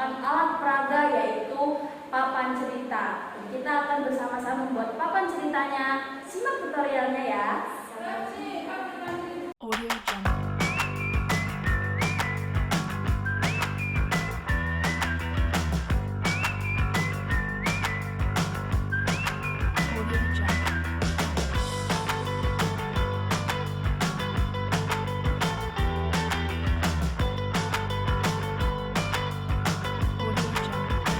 menggunakan alat peraga yaitu papan cerita. Kita akan bersama-sama membuat papan ceritanya. Simak tutorialnya ya. Audio Jungle. Audio Jungle. Audio Jungle. Audio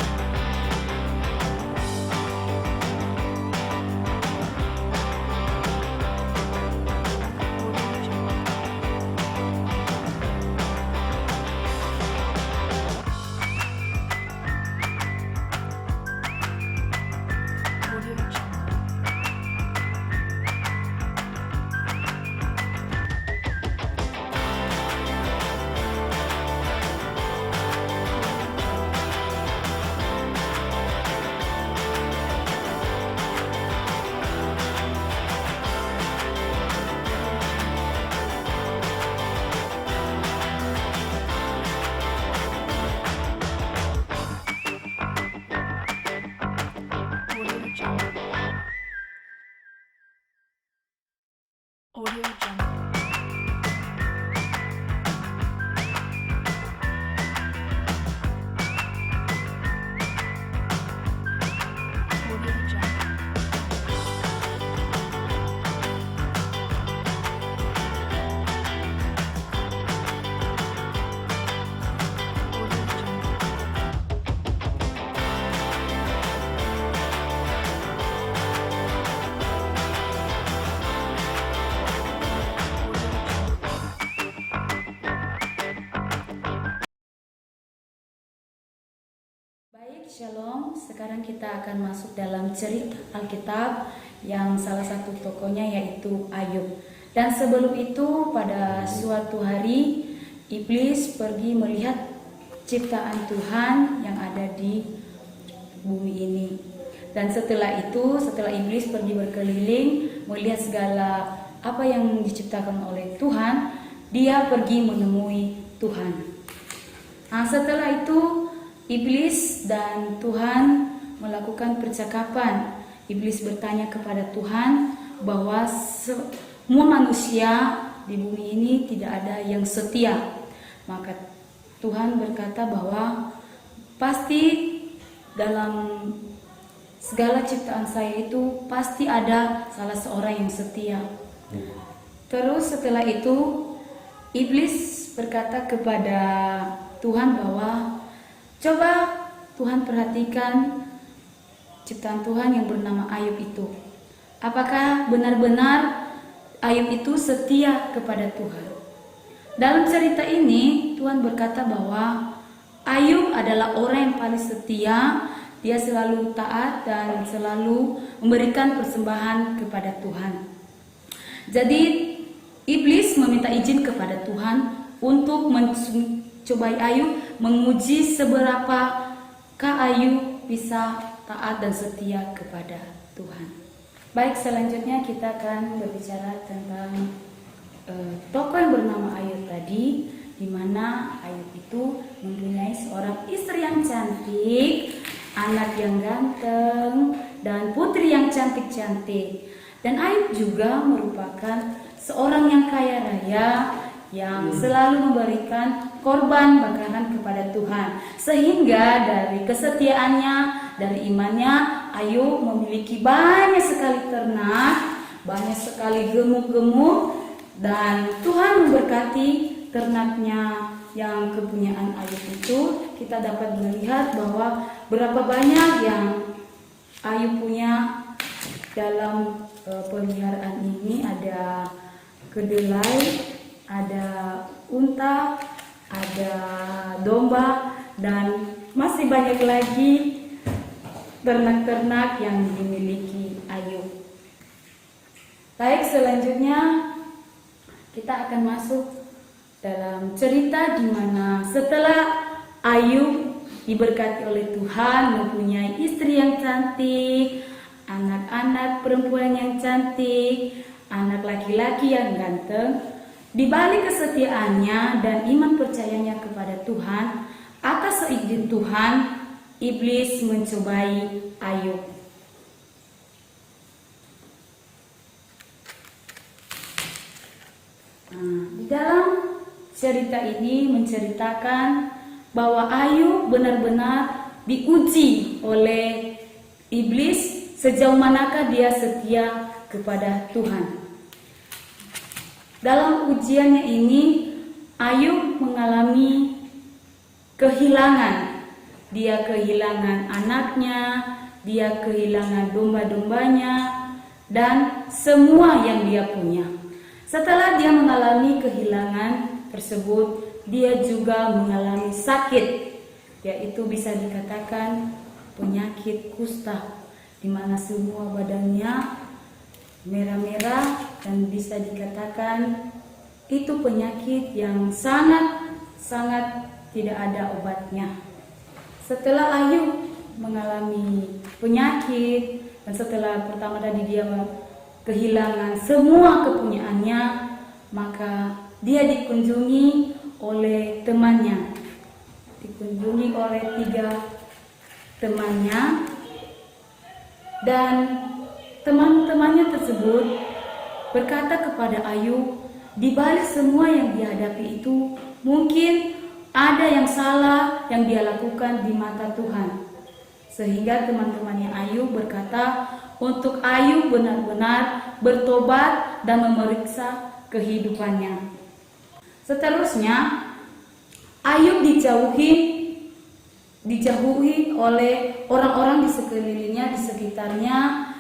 Jungle. Audio Jungle. Audio Jungle. Audio Jungle. Audio Jungle. Audio Jungle. Audio Jungle. Audio Jungle. Audio Jungle. Audio Jungle. Audio Jungle. Audio Jungle. Audio Jungle. Audio Jungle. Baik, Shalom. Sekarang kita akan masuk dalam cerita Alkitab yang salah satu tokohnya yaitu Ayub. Dan sebelum itu, pada suatu hari iblis pergi melihat ciptaan Tuhan yang ada di bumi ini. Dan setelah itu, setelah iblis pergi berkeliling melihat segala apa yang diciptakan oleh Tuhan, dia pergi menemui Tuhan. Nah, setelah itu iblis dan Tuhan melakukan percakapan. Iblis bertanya kepada Tuhan bahwa semua manusia di bumi ini tidak ada yang setia. Maka Tuhan berkata bahwa pasti dalam segala ciptaan saya itu pasti ada salah seorang yang setia. Terus setelah itu iblis berkata kepada Tuhan bahwa coba Tuhan perhatikan ciptaan Tuhan yang bernama Ayub itu. Apakah benar-benar Ayub itu setia kepada Tuhan? Dalam cerita ini Tuhan berkata bahwa Ayub adalah orang yang paling setia. Dia selalu taat dan selalu memberikan persembahan kepada Tuhan. Jadi iblis meminta izin kepada Tuhan untuk mencobai Ayub, menguji seberapakah Ayub bisa taat dan setia kepada Tuhan. Baik, selanjutnya kita akan berbicara tentang tokoh yang bernama Ayub tadi, di mana Ayub itu mempunyai seorang istri yang cantik, anak yang ganteng, dan putri yang cantik-cantik. Dan Ayub juga merupakan seorang yang kaya raya yang selalu memberikan korban bakaran kepada Tuhan. Sehingga dari kesetiaannya, dari imannya, Ayub memiliki banyak sekali ternak, banyak sekali gemuk-gemuk, dan Tuhan memberkati ternaknya yang kepunyaan Ayub itu. Kita dapat melihat bahwa berapa banyak yang Ayub punya dalam peliharaan ini. Ada kedelai, ada unta, ada domba, dan masih banyak lagi ternak-ternak yang dimiliki Ayub. Baik, selanjutnya kita akan masuk dalam cerita di mana setelah Ayub diberkati oleh Tuhan, mempunyai istri yang cantik, anak-anak perempuan yang cantik, anak laki-laki yang ganteng. Di balik kesetiaannya dan iman percayanya kepada Tuhan, atas seizin Tuhan, iblis mencobai Ayub. Di dalam cerita ini menceritakan bahwa Ayub benar-benar diuji oleh iblis sejauh manakah dia setia kepada Tuhan. Dalam ujiannya ini, Ayub mengalami kehilangan. Dia kehilangan anaknya, dia kehilangan domba-dombanya, dan semua yang dia punya. Setelah dia mengalami kehilangan tersebut, dia juga mengalami sakit, yaitu bisa dikatakan penyakit kusta, di mana semua badannya merah-merah, dan bisa dikatakan itu penyakit yang sangat tidak ada obatnya. Setelah Ayub mengalami penyakit, dan setelah pertama tadi dia kehilangan semua kepunyaannya, maka dia dikunjungi oleh temannya, dikunjungi oleh 3 temannya, dan teman-temannya tersebut berkata kepada Ayub, di balik semua yang dihadapi itu, mungkin ada yang salah yang dia lakukan di mata Tuhan. Sehingga teman-temannya Ayub berkata untuk Ayub benar-benar bertobat dan memeriksa kehidupannya. Seterusnya, Ayub dijauhi oleh orang-orang di sekelilingnya, di sekitarnya,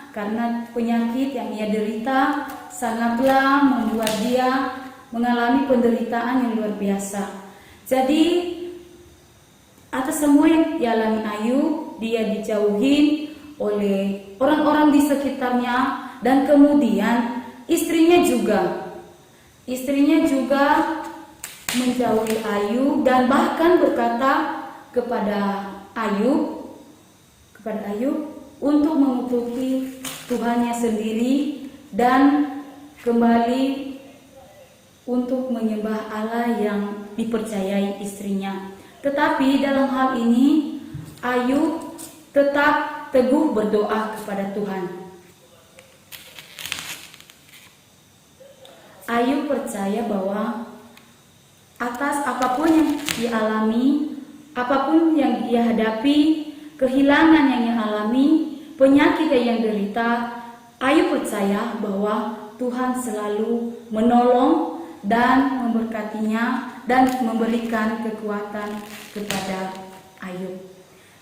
karena penyakit yang ia derita sangatlah membuat dia mengalami penderitaan yang luar biasa. Jadi atas semua yang dialami Ayub, dia dijauhi oleh orang-orang di sekitarnya, dan kemudian istrinya juga menjauhi Ayub, dan bahkan berkata kepada Ayub untuk mengutuki Tuhannya sendiri dan kembali untuk menyembah Allah yang dipercayai istrinya. Tetapi dalam hal ini Ayub tetap teguh berdoa kepada Tuhan. Ayub percaya bahwa atas apapun yang dialami, apapun yang dia hadapi, kehilangan yang dia alami, penyakit yang derita, Ayub percaya bahwa Tuhan selalu menolong dan memberkatinya dan memberikan kekuatan kepada Ayub.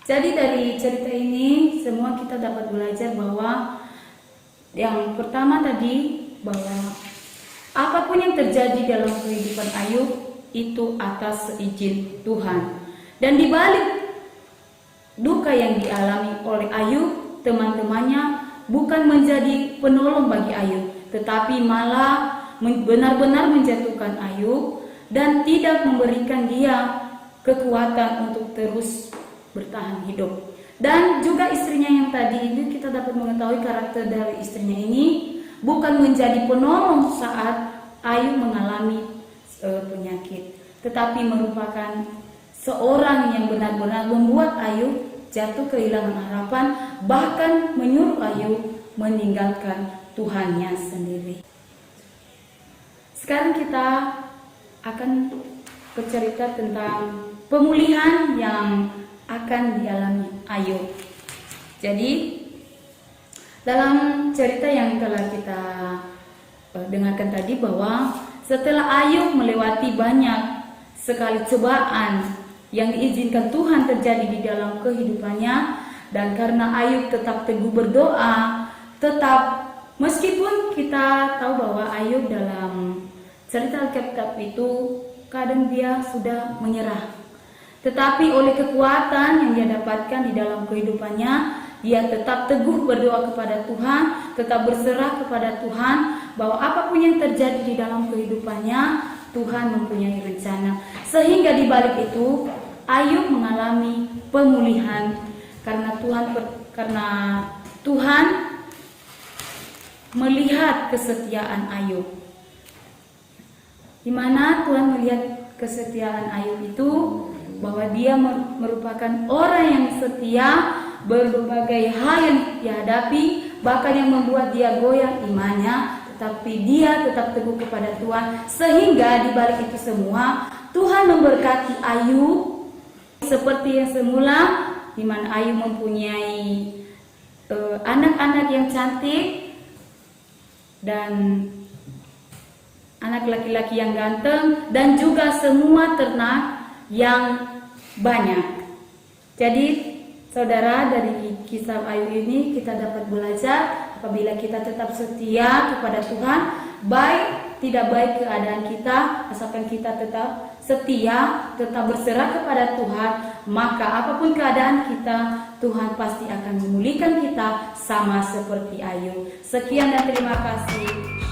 Jadi dari cerita ini semua kita dapat belajar bahwa yang pertama tadi, bahwa apapun yang terjadi dalam kehidupan Ayub itu atas seizin Tuhan. Dan di balik duka yang dialami oleh Ayub, teman-temannya bukan menjadi penolong bagi Ayub, tetapi malah benar-benar menjatuhkan Ayub dan tidak memberikan dia kekuatan untuk terus bertahan hidup. Dan juga istrinya yang tadi itu, kita dapat mengetahui karakter dari istrinya ini bukan menjadi penolong saat Ayub mengalami penyakit, tetapi merupakan seorang yang benar-benar membuat Ayub jatuh kehilangan harapan, bahkan menyuruh Ayub meninggalkan Tuhannya sendiri. Sekarang kita akan bercerita tentang pemulihan yang akan dialami Ayub. Jadi dalam cerita yang telah kita dengarkan tadi bahwa setelah Ayub melewati banyak sekali cobaan yang diizinkan Tuhan terjadi di dalam kehidupannya, dan karena Ayub tetap teguh berdoa, tetap meskipun kita tahu bahwa Ayub dalam cerita Alkitab itu kadang dia sudah menyerah, tetapi oleh kekuatan yang dia dapatkan di dalam kehidupannya, dia tetap teguh berdoa kepada Tuhan, tetap berserah kepada Tuhan, bahwa apapun yang terjadi di dalam kehidupannya, Tuhan mempunyai rencana. Sehingga di balik itu Ayub mengalami pemulihan karena Tuhan melihat kesetiaan Ayub. Di mana Tuhan melihat kesetiaan Ayub itu bahwa dia merupakan orang yang setia, berbagai hal yang dihadapi, bahkan yang membuat dia goyah imannya, tetapi dia tetap teguh kepada Tuhan. Sehingga di balik itu semua Tuhan memberkati Ayub seperti yang semula, di mana Ayub mempunyai anak-anak yang cantik dan anak laki-laki yang ganteng, dan juga semua ternak yang banyak. Jadi saudara, dari kisah Ayub ini kita dapat belajar apabila kita tetap setia kepada Tuhan, baik tidak baik keadaan kita, asalkan kita tetap setia, tetap berserah kepada Tuhan, maka apapun keadaan kita, Tuhan pasti akan memulihkan kita sama seperti Ayub. Sekian dan terima kasih.